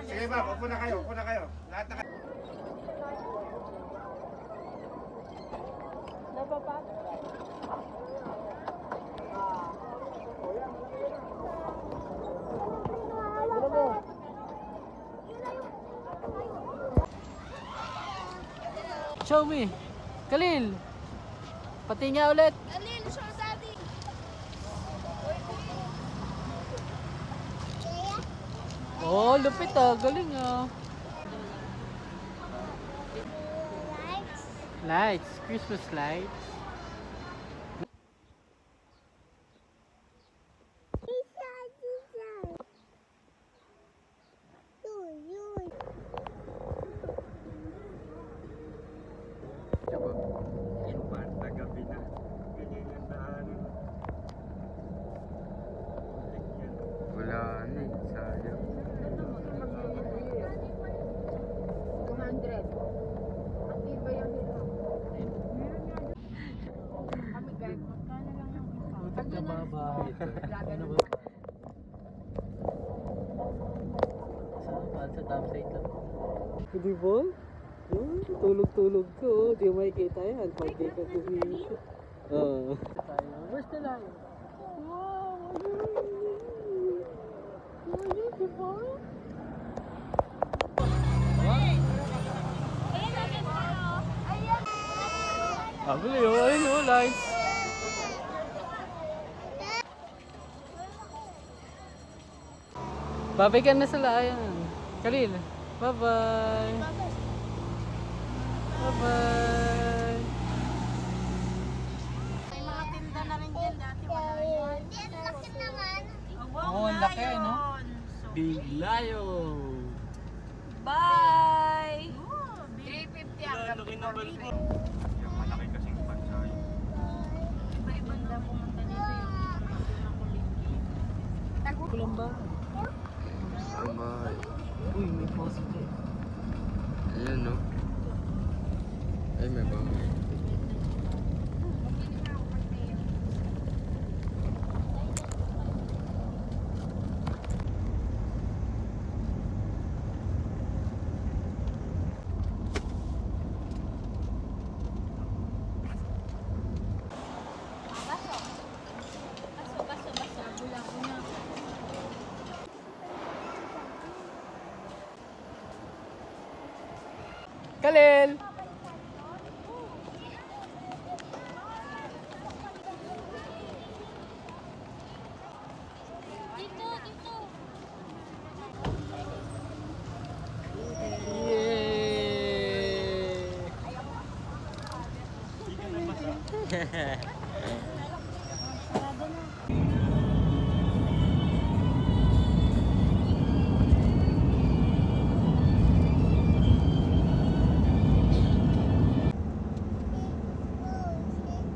Sige ma'am, upo na kayo, upo na kayo. Lahat na kayo. Show me. Khalil. Pati nga ulit. Alin, show daddy. Oh, lupit ah. Galing ah. Lights. Christmas lights. Diba? Ipan, tagabi na. Ganyan yung daanan. Wala na eh, sayang. 200. Active ba yung dito? Kami guys, magkano lang yung isa? Butik ka baba. Ano ba? Saan sa top side lang. Hindi ba? Tulog-tulog ko. Di mo makikita yan. Pag di ka kuminis. Oo. Basta lang. Wow! Abuli yun. Ayun yun. Lights. Babay ka na sila. Ayan. Khalil. Bye-bye. Bye-bye. May mga tinda na rin dyan dati. Wala yun. Laki naman. Oo, ang laki, no? Big Lion. Bye! 350 ang gabi. Yung malaki kasing bansa yun. Iba-ibang daw pumunta dito yung Kulang ba? Amay. Uy, may post ko. Ayan no. Ay, may bahay. Khalil! Yay!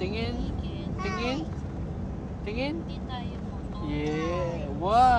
Tingin. Tingin. Tingin. Hindi tayo mo. Yeah. Wow.